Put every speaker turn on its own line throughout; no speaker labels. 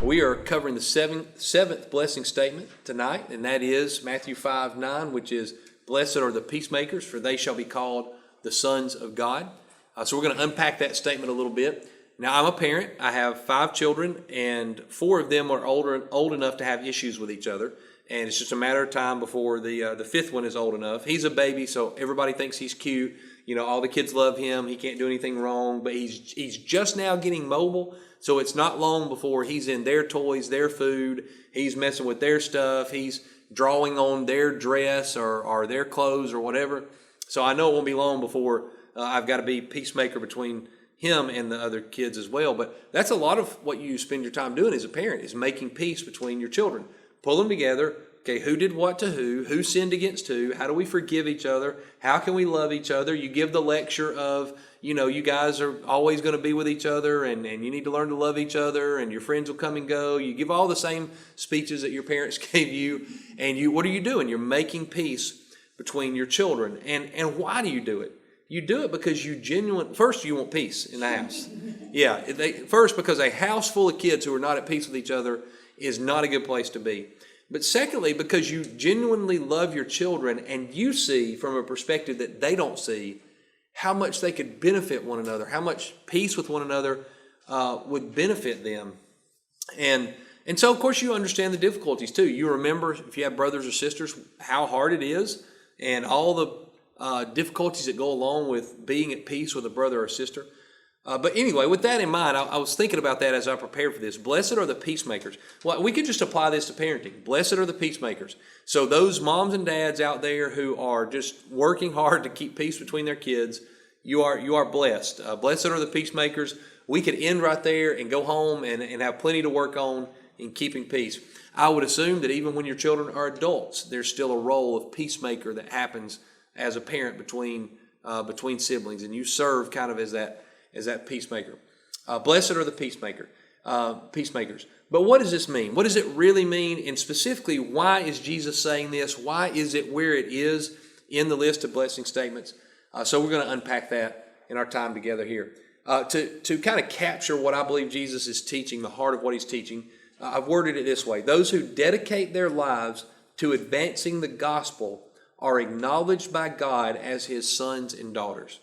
We are covering the seventh blessing statement tonight, and that is Matthew 5:9, which is, "Blessed are the peacemakers, for they shall be called the sons of God." So we're going to unpack that statement a little bit. Now, I'm a parent. I have 5 children, and 4 of them are old enough to have issues with each other. And it's just a matter of time before the 5th one is old enough. He's a baby, so everybody thinks he's cute. You know, all the kids love him. He can't do anything wrong, but he's just now getting mobile. So it's not long before he's in their toys, their food. He's messing with their stuff. He's drawing on their dress or their clothes or whatever. So I know it won't be long before I've got to be peacemaker between him and the other kids as well. But that's a lot of what you spend your time doing as a parent, is making peace between your children. Pull them together. Okay, who did what to who sinned against who, how do we forgive each other, how can we love each other? You give the lecture of, you know, you guys are always going to be with each other, and you need to learn to love each other, and your friends will come and go. You give all the same speeches that your parents gave you, and what are you doing? You're making peace between your children. And why do you do it? You do it because first you want peace in the house. Yeah, first because a house full of kids who are not at peace with each other is not a good place to be. But secondly, because you genuinely love your children, and you see from a perspective that they don't see how much they could benefit one another, how much peace with one another would benefit them. And so, of course, you understand the difficulties too. You remember, if you have brothers or sisters, how hard it is and all the difficulties that go along with being at peace with a brother or sister. But anyway, with that in mind, I was thinking about that as I prepared for this. Blessed are the peacemakers. Well, we could just apply this to parenting. Blessed are the peacemakers. So those moms and dads out there who are just working hard to keep peace between their kids, you are blessed. Blessed are the peacemakers. We could end right there and go home and have plenty to work on in keeping peace. I would assume that even when your children are adults, there's still a role of peacemaker that happens as a parent between siblings, and you serve kind of as that peacemaker. Blessed are the peacemakers. But what does this mean? What does it really mean? And specifically, why is Jesus saying this? Why is it where it is in the list of blessing statements? So we're going to unpack that in our time together here. To kind of capture what I believe Jesus is teaching, the heart of what he's teaching, I've worded it this way. Those who dedicate their lives to advancing the gospel are acknowledged by God as his sons and daughters.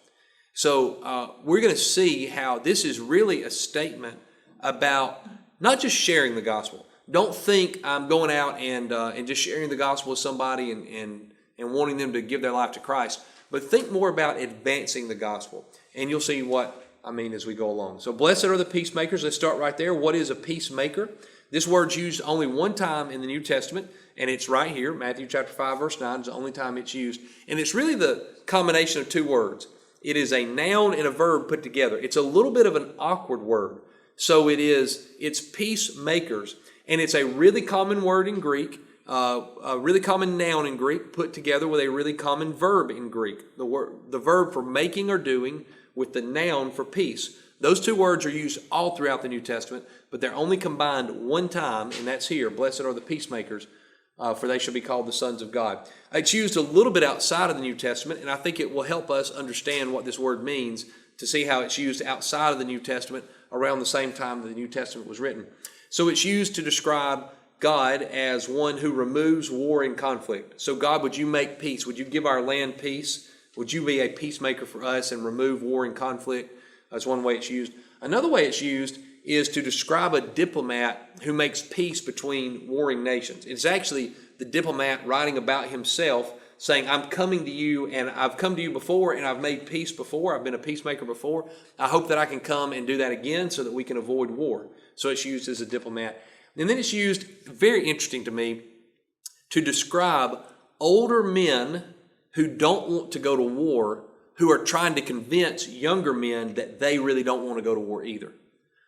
So we're going to see how this is really a statement about not just sharing the gospel. Don't think I'm going out and just sharing the gospel with somebody and wanting them to give their life to Christ, but think more about advancing the gospel. And you'll see what I mean as we go along. So blessed are the peacemakers. Let's start right there. What is a peacemaker? This word's used only one time in the New Testament, and it's right here. Matthew chapter 5, verse 9 is the only time it's used. And it's really the combination of 2 words. It is a noun and a verb put together. It's a little bit of an awkward word. So it's peacemakers. And it's a really common word in Greek, a really common noun in Greek put together with a really common verb in Greek. The verb for making or doing with the noun for peace. Those 2 words are used all throughout the New Testament, but they're only combined one time, and that's here. Blessed are the peacemakers, for they shall be called the sons of God. It's used a little bit outside of the New Testament, and I think it will help us understand what this word means to see how it's used outside of the New Testament around the same time that the New Testament was written. So it's used to describe God as one who removes war and conflict. So God, would you make peace? Would you give our land peace? Would you be a peacemaker for us and remove war and conflict? That's one way it's used. Another way it's used is to describe a diplomat who makes peace between warring nations. It's actually the diplomat writing about himself, saying, I'm coming to you, and I've come to you before, and I've made peace before. I've been a peacemaker before. I hope that I can come and do that again so that we can avoid war. So it's used as a diplomat. And then it's used, very interesting to me, to describe older men who don't want to go to war, who are trying to convince younger men that they really don't want to go to war either.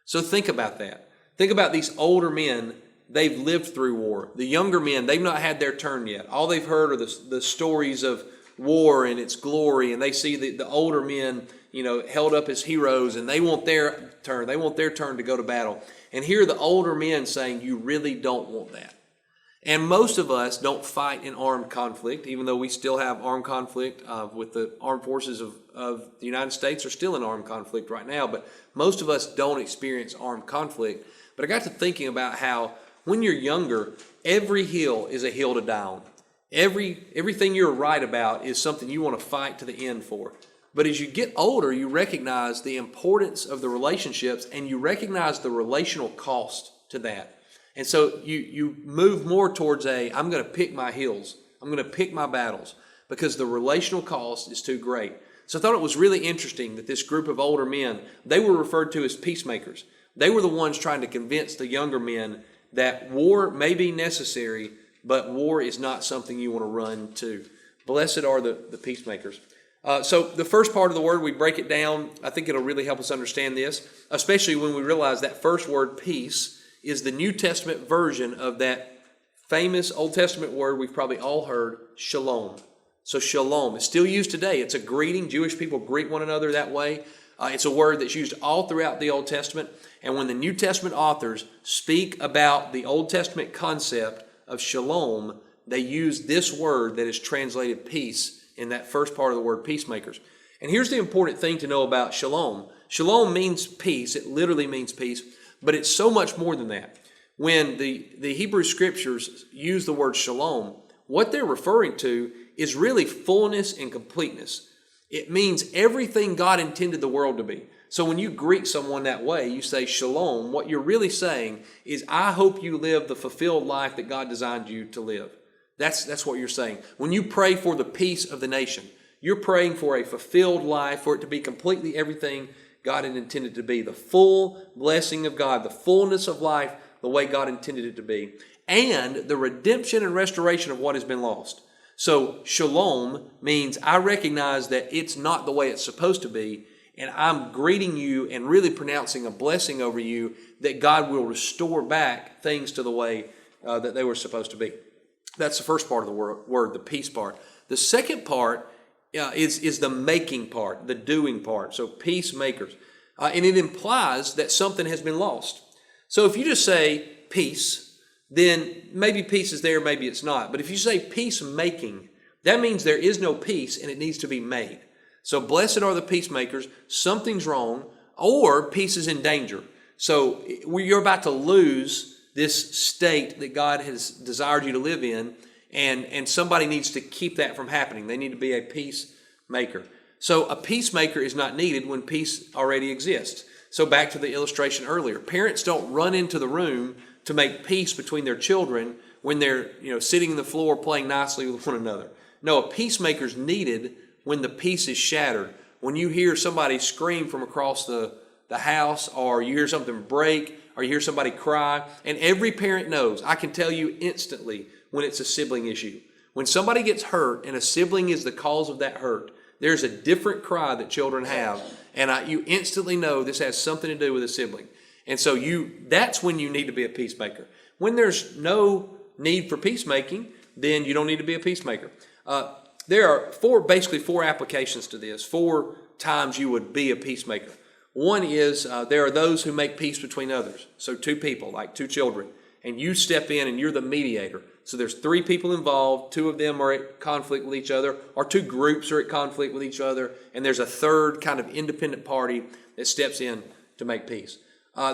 So think about that. Think about these older men. They've lived through war. The younger men, they've not had their turn yet. All they've heard are the stories of war and its glory, and they see the older men, held up as heroes, and they want their turn. They want their turn to go to battle. And here are the older men saying, you really don't want that. And most of us don't fight in armed conflict, even though we still have armed conflict with the armed forces of the United States are still in armed conflict right now. But most of us don't experience armed conflict. But I got to thinking about how when you're younger, every hill is a hill to die on. Everything you're right about is something you want to fight to the end for. But as you get older, you recognize the importance of the relationships and you recognize the relational cost to that. And so you move more towards I'm going to pick my hills. I'm going to pick my battles because the relational cost is too great. So I thought it was really interesting that this group of older men, they were referred to as peacemakers. They were the ones trying to convince the younger men that war may be necessary, but war is not something you want to run to. Blessed are the peacemakers. So the first part of the word, we break it down. I think it'll really help us understand this, especially when we realize that first word, peace, is the New Testament version of that famous Old Testament word we've probably all heard, shalom. So shalom is still used today. It's a greeting. Jewish people greet one another that way. It's a word that's used all throughout the Old Testament. And when the New Testament authors speak about the Old Testament concept of shalom, they use this word that is translated peace in that first part of the word, peacemakers. And here's the important thing to know about shalom. Shalom means peace. It literally means peace. But it's so much more than that. When the Hebrew Scriptures use the word shalom, what they're referring to is really fullness and completeness. It means everything God intended the world to be. So when you greet someone that way, you say shalom, what you're really saying is, I hope you live the fulfilled life that God designed you to live. That's what you're saying. When you pray for the peace of the nation, you're praying for a fulfilled life, for it to be completely everything God had intended to be, the full blessing of God, the fullness of life, the way God intended it to be, and the redemption and restoration of what has been lost. So shalom means I recognize that it's not the way it's supposed to be, and I'm greeting you and really pronouncing a blessing over you that God will restore back things to the way that they were supposed to be. That's the first part of the word, the peace part. The second part is the making part, the doing part. So peacemakers. And it implies that something has been lost. So if you just say peace, then maybe peace is there, maybe it's not. But if you say peacemaking, that means there is no peace and it needs to be made. So blessed are the peacemakers, something's wrong, or peace is in danger. So you're about to lose this state that God has desired you to live in, and somebody needs to keep that from happening. They need to be a peacemaker. So a peacemaker is not needed when peace already exists. So back to the illustration earlier, parents don't run into the room to make peace between their children when they're sitting on the floor playing nicely with one another. No, a peacemaker is needed when the peace is shattered. When you hear somebody scream from across the house, or you hear something break, or you hear somebody cry, and every parent knows, I can tell you instantly when it's a sibling issue. When somebody gets hurt and a sibling is the cause of that hurt, there's a different cry that children have, and you instantly know this has something to do with a sibling. And so that's when you need to be a peacemaker. When there's no need for peacemaking, then you don't need to be a peacemaker. There are basically four applications to this, 4 times you would be a peacemaker. One is there are those who make peace between others. So 2 people, like 2 children, and you step in and you're the mediator. So there's 3 people involved, 2 of them are at conflict with each other, or 2 groups are at conflict with each other, and there's a third kind of independent party that steps in to make peace.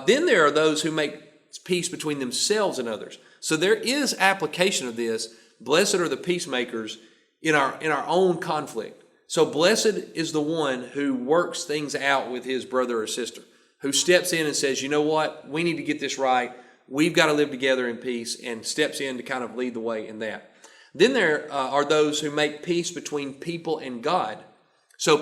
Then there are those who make peace between themselves and others. So there is application of this. Blessed are the peacemakers in our own conflict. So blessed is the one who works things out with his brother or sister, who steps in and says, you know what, we need to get this right. We've got to live together in peace, and steps in to kind of lead the way in that. Then there are those who make peace between people and God. So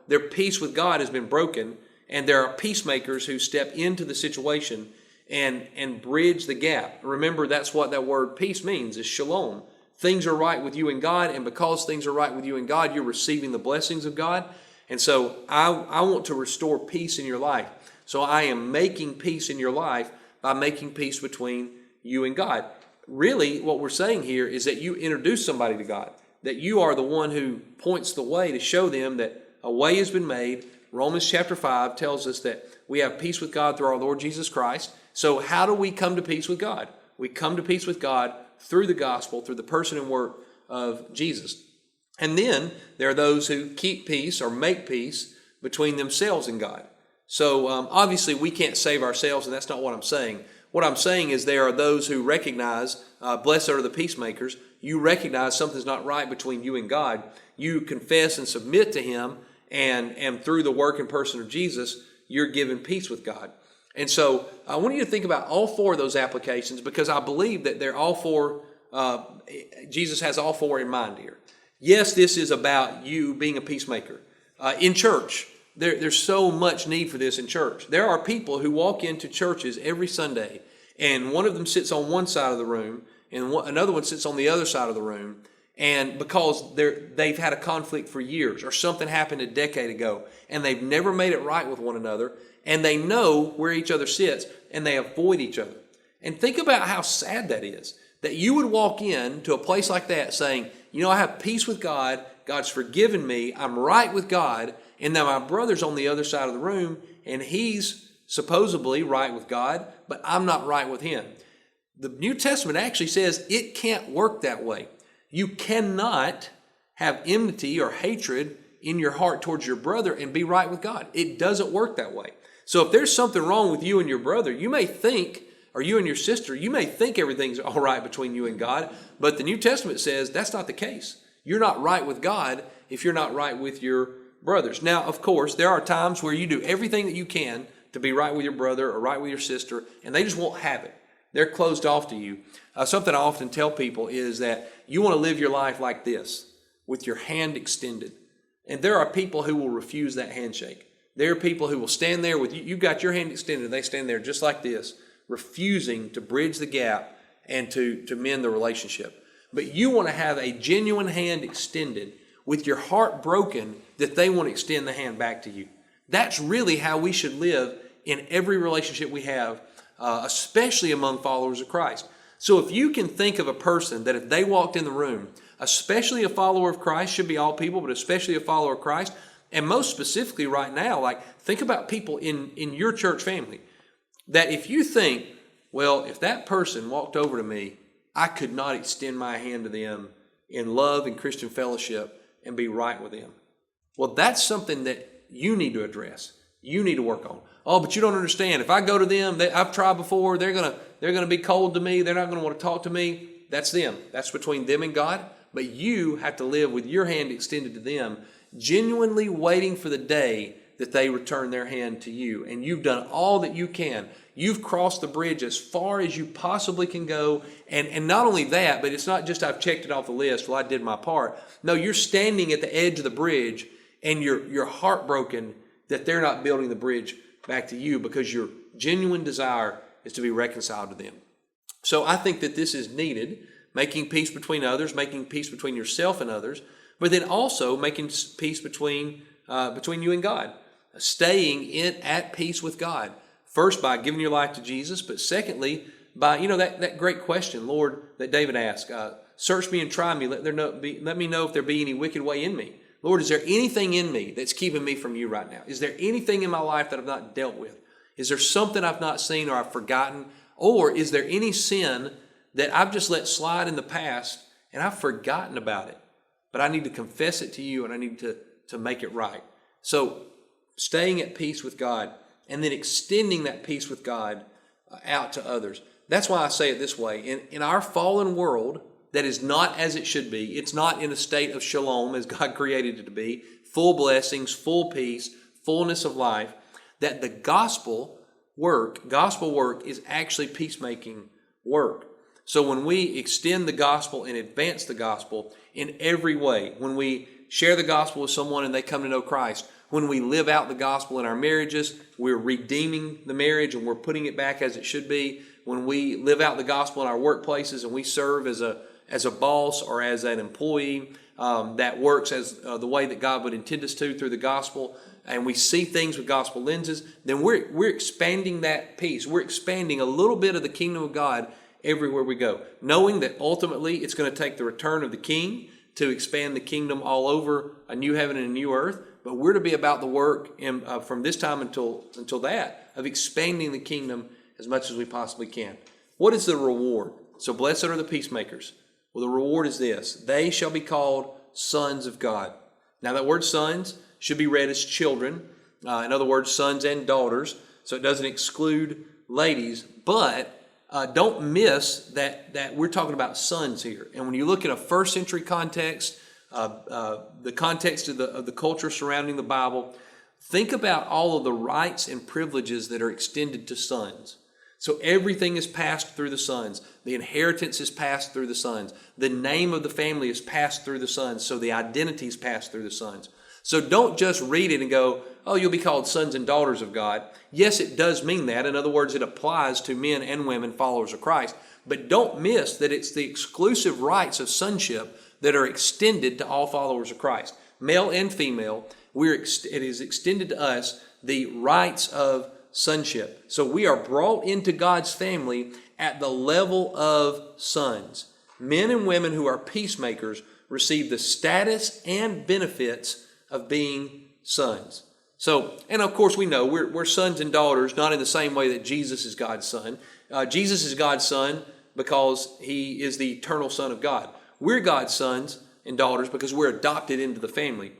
their peace with God has been broken, and there are peacemakers who step into the situation and bridge the gap. Remember, that's what that word peace means, is shalom. Things are right with you and God, and because things are right with you and God, you're receiving the blessings of God. And so I want to restore peace in your life. So I am making peace in your life by making peace between you and God. Really, what we're saying here is that you introduce somebody to God, that you are the one who points the way to show them that a way has been made. Romans chapter 5 tells us that we have peace with God through our Lord Jesus Christ. So how do we come to peace with God? We come to peace with God through the gospel, through the person and work of Jesus. And then there are those who keep peace or make peace between themselves and God. So obviously we can't save ourselves, and that's not what I'm saying. What I'm saying is there are those who recognize, blessed are the peacemakers. You recognize something's not right between you and God. You confess and submit to Him, and through the work and person of Jesus, you're given peace with God. And so I want you to think about all four of those applications, because I believe that they're all four, Jesus has all four in mind here. Yes, this is about you being a peacemaker. In church, there's so much need for this in church. There are people who walk into churches every Sunday, and one of them sits on one side of the room, and another one sits on the other side of the room, and because they've had a conflict for years, or something happened a decade ago, and they've never made it right with one another, and they know where each other sits, and they avoid each other. And think about how sad that is, that you would walk in to a place like that saying, you know, I have peace with God, God's forgiven me, I'm right with God, and now my brother's on the other side of the room, and he's supposedly right with God, but I'm not right with him. The New Testament actually says it can't work that way. You cannot have enmity or hatred in your heart towards your brother and be right with God. It doesn't work that way. So if there's something wrong with you and your brother, you may think, or you and your sister, you may think everything's all right between you and God, but the New Testament says that's not the case. You're not right with God if you're not right with your brothers. Now, of course, there are times where you do everything that you can to be right with your brother or right with your sister, and they just won't have it. They're closed off to you. Something I often tell people is that you want to live your life like this, with your hand extended. And there are people who will refuse that handshake. There are people who will stand there with you. You've got your hand extended, and they stand there just like this, refusing to bridge the gap and to mend the relationship. But you want to have a genuine hand extended with your heart broken that they want to extend the hand back to you. That's really how we should live in every relationship we have, especially among followers of Christ. So if you can think of a person that if they walked in the room, especially a follower of Christ, should be all people, but especially a follower of Christ, and most specifically right now, like think about people in your church family, that if you think, well, if that person walked over to me, I could not extend my hand to them in love and Christian fellowship and be right with them. Well, that's something that you need to address. You need to work on. Oh, but you don't understand. If I go to them, I've tried before, they're gonna be cold to me. They're not gonna want to talk to me. That's them. That's between them and God. But you have to live with your hand extended to them, genuinely waiting for the day that they return their hand to you. And you've done all that you can. You've crossed the bridge as far as you possibly can go. And not only that, but it's not just I've checked it off the list, well, I did my part. No, you're standing at the edge of the bridge and you're heartbroken that they're not building the bridge back to you because your genuine desire is to be reconciled to them. So I think that this is needed, making peace between others, making peace between yourself and others, but then also making peace between you and God, staying at peace with God. First, by giving your life to Jesus, but secondly, by, that great question, Lord, that David asked, search me and try me, let me know if there be any wicked way in me. Lord, is there anything in me that's keeping me from you right now? Is there anything in my life that I've not dealt with? Is there something I've not seen or I've forgotten? Or is there any sin that I've just let slide in the past and I've forgotten about it? But I need to confess it to you and I need to make it right. So staying at peace with God and then extending that peace with God out to others. That's why I say it this way. In our fallen world that is not as it should be, it's not in a state of shalom as God created it to be, full blessings, full peace, fullness of life, that the gospel work is actually peacemaking work. So when we extend the gospel and advance the gospel in every way, when we share the gospel with someone and they come to know Christ, when we live out the gospel in our marriages, we're redeeming the marriage and we're putting it back as it should be. When we live out the gospel in our workplaces and we serve as a boss or as an employee that works as the way that God would intend us to through the gospel, and we see things with gospel lenses, then we're expanding that peace. We're expanding a little bit of the kingdom of God everywhere we go, knowing that ultimately it's going to take the return of the King to expand the kingdom all over a new heaven and a new earth. But we're to be about the work from this time until that of expanding the kingdom as much as we possibly can. What is the reward? So blessed are the peacemakers. Well, the reward is this: they shall be called sons of God. Now that word sons should be read as children. In other words, sons and daughters. So it doesn't exclude ladies, but don't miss that we're talking about sons here. And when you look at a first century context, the context of the culture surrounding the Bible, think about all of the rights and privileges that are extended to sons. So everything is passed through the sons. The inheritance is passed through the sons. The name of the family is passed through the sons. So the identity is passed through the sons. So don't just read it and go, oh, you'll be called sons and daughters of God. Yes, it does mean that. In other words, it applies to men and women, followers of Christ. But don't miss that it's the exclusive rights of sonship that are extended to all followers of Christ. Male and female, it is extended to us the rights of sonship. So we are brought into God's family at the level of sons. Men and women who are peacemakers receive the status and benefits of being sons. So, and of course we know we're sons and daughters, not in the same way that Jesus is God's son. Jesus is God's son because he is the eternal Son of God. We're God's sons and daughters because we're adopted into the family.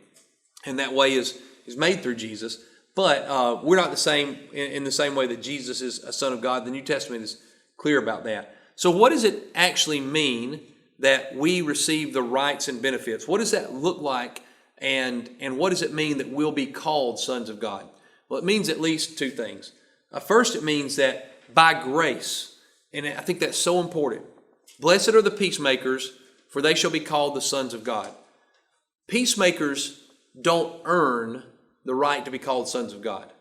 And that way is made through Jesus. But we're not the same in the same way that Jesus is a son of God. The New Testament is clear about that. So what does it actually mean that we receive the rights and benefits? What does that look like? And what does it mean that we'll be called sons of God? Well, it means at least two things. First, it means that by grace, and I think that's so important. Blessed are the peacemakers, for they shall be called the sons of God. Peacemakers don't earn the right to be called sons of God. I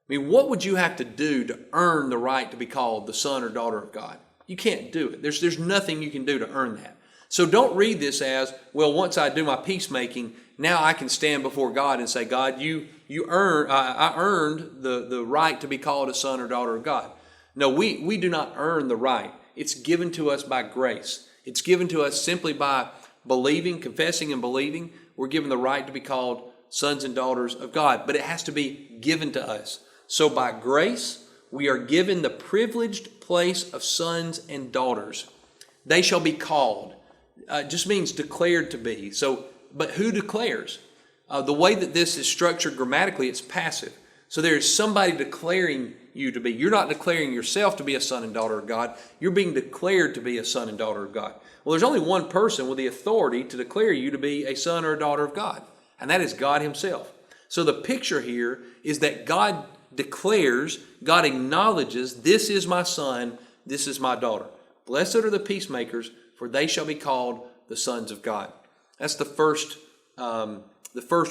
mean, what would you have to do to earn the right to be called the son or daughter of God? You can't do it. There's nothing you can do to earn that. So don't read this as, well, once I do my peacemaking, now I can stand before God and say, God, I earned the right to be called a son or daughter of God. No, we do not earn the right. It's given to us by grace. It's given to us simply by believing, confessing and believing. We're given the right to be called sons and daughters of God, but it has to be given to us. So by grace, we are given the privileged place of sons and daughters. They shall be called. Just means declared to be. So, but who declares? The way that this is structured grammatically, it's passive. So there is somebody declaring you to be. You're not declaring yourself to be a son and daughter of God. You're being declared to be a son and daughter of God. Well, there's only one person with the authority to declare you to be a son or a daughter of God, and that is God himself. So the picture here is that God declares, God acknowledges, this is my son, this is my daughter. Blessed are the peacemakers, for they shall be called the sons of God. That's the first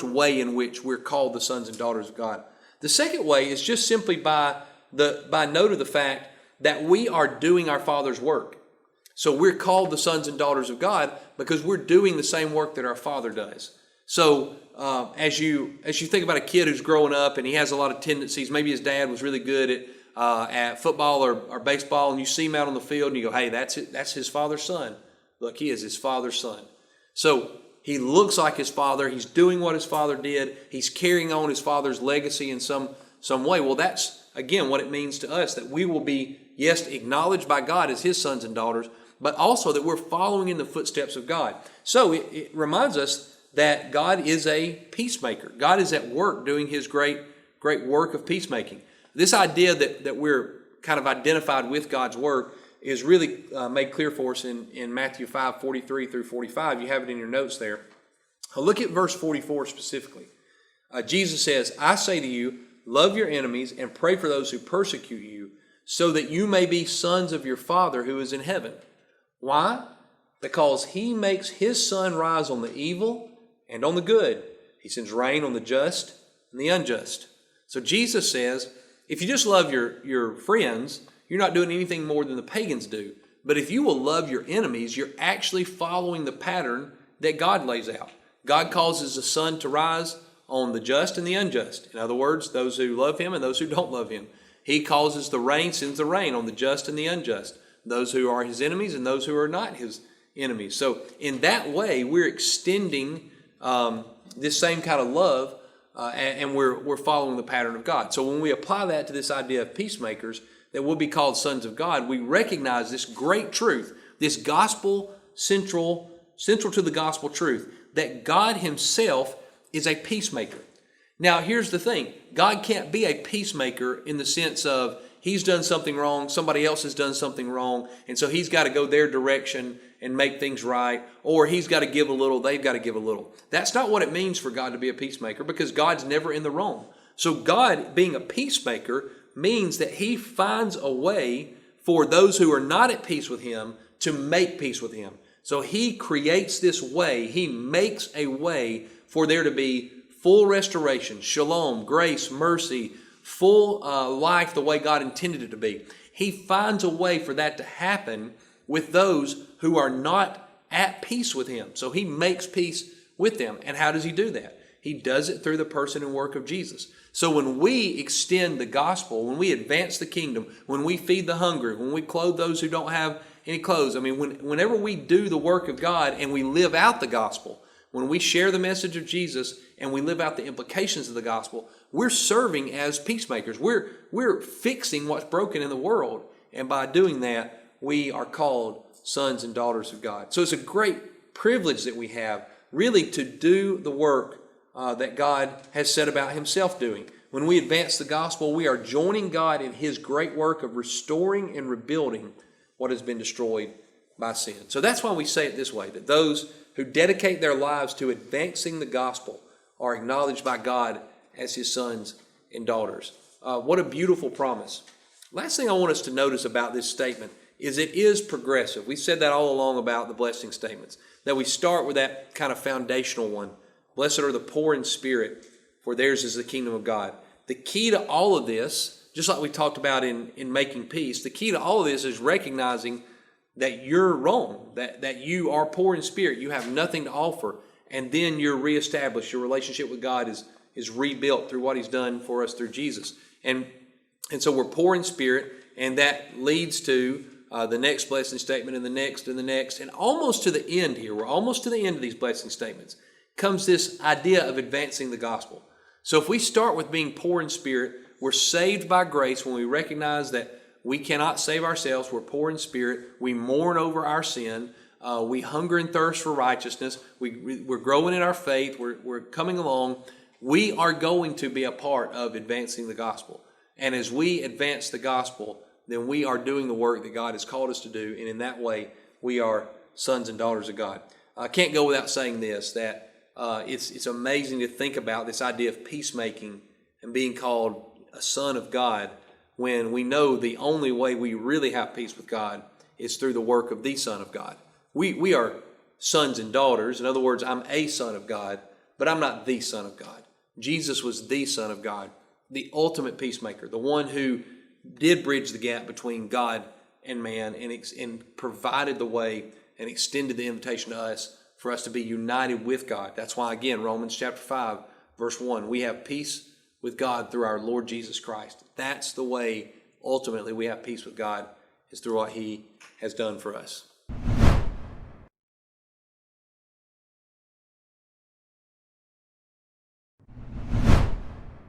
way in which we're called the sons and daughters of God. The second way is just simply by note of the fact that we are doing our Father's work. So we're called the sons and daughters of God because we're doing the same work that our Father does. So as you think about a kid who's growing up and he has a lot of tendencies, maybe his dad was really good at football or baseball, and you see him out on the field and you go, hey, that's his father's son. Look, he is his father's son. So he looks like his father. He's doing what his father did. He's carrying on his father's legacy in some way. Well, that's, again, what it means to us, that we will be, yes, acknowledged by God as his sons and daughters, but also that we're following in the footsteps of God. So it reminds us that God is a peacemaker. God is at work doing his great work of peacemaking. This idea that we're kind of identified with God's work is really made clear for us in Matthew 5:43 through 45. You have it in your notes there. Look at verse 44 specifically. Jesus says, I say to you, love your enemies and pray for those who persecute you, so that you may be sons of your Father who is in heaven. Why? Because he makes his sun rise on the evil and on the good. He sends rain on the just and the unjust. So Jesus says, if you just love your friends, you're not doing anything more than the pagans do. But if you will love your enemies, you're actually following the pattern that God lays out. God causes the sun to rise on the just and the unjust. In other words, those who love him and those who don't love him. He causes the rain, sends the rain on the just and the unjust. Those who are his enemies and those who are not his enemies. So in that way, we're extending this same kind of love and we're following the pattern of God. So when we apply that to this idea of peacemakers, that we'll be called sons of God, we recognize this great truth. This gospel central to the gospel truth, that God himself is a peacemaker. Now, here's the thing. God can't be a peacemaker in the sense of he's done something wrong, somebody else has done something wrong, and so he's got to go their direction and make things right, or he's got to give a little, they've got to give a little. That's not what it means for God to be a peacemaker, because God's never in the wrong. So God being a peacemaker means that he finds a way for those who are not at peace with him to make peace with him. So he creates this way, he makes a way for there to be full restoration, shalom, grace, mercy, full life the way God intended it to be. He finds a way for that to happen with those who are not at peace with him. So he makes peace with them. And how does he do that? He does it through the person and work of Jesus. So when we extend the gospel, when we advance the kingdom, when we feed the hungry, when we clothe those who don't have any clothes, whenever we do the work of God and we live out the gospel, when we share the message of Jesus and we live out the implications of the gospel, we're serving as peacemakers. We're fixing what's broken in the world. And by doing that, we are called sons and daughters of God. So it's a great privilege that we have, really, to do the work that God has set about himself doing. When we advance the gospel, we are joining God in his great work of restoring and rebuilding what has been destroyed by sin. So that's why we say it this way, that those who dedicate their lives to advancing the gospel are acknowledged by God as his sons and daughters. What a beautiful promise. Last thing I want us to notice about this statement is it is progressive. We said that all along about the blessing statements, that we start with that kind of foundational one. Blessed are the poor in spirit, for theirs is the kingdom of God. The key to all of this, just like we talked about in making peace, the key to all of this is recognizing that you're wrong, that you are poor in spirit, you have nothing to offer, and then you're reestablished. Your relationship with God is rebuilt through what he's done for us through Jesus. And so we're poor in spirit, and that leads to the next blessing statement and the next and the next, and almost to the end here. We're almost to the end of these blessing statements. Comes this idea of advancing the gospel. So if we start with being poor in spirit, we're saved by grace when we recognize that we cannot save ourselves. We're poor in spirit. We mourn over our sin. We hunger and thirst for righteousness. We're growing in our faith. We're coming along. We are going to be a part of advancing the gospel. And as we advance the gospel, then we are doing the work that God has called us to do. And in that way, we are sons and daughters of God. I can't go without saying this, that it's amazing to think about this idea of peacemaking and being called a son of God, when we know the only way we really have peace with God is through the work of the Son of God. We are sons and daughters. In other words, I'm a son of God, but I'm not the Son of God. Jesus was the Son of God, the ultimate peacemaker, the one who did bridge the gap between God and man and provided the way and extended the invitation to us for us to be united with God. That's why, again, Romans chapter 5, verse 1, we have peace with God through our Lord Jesus Christ. That's the way, ultimately, we have peace with God, is through what he has done for us.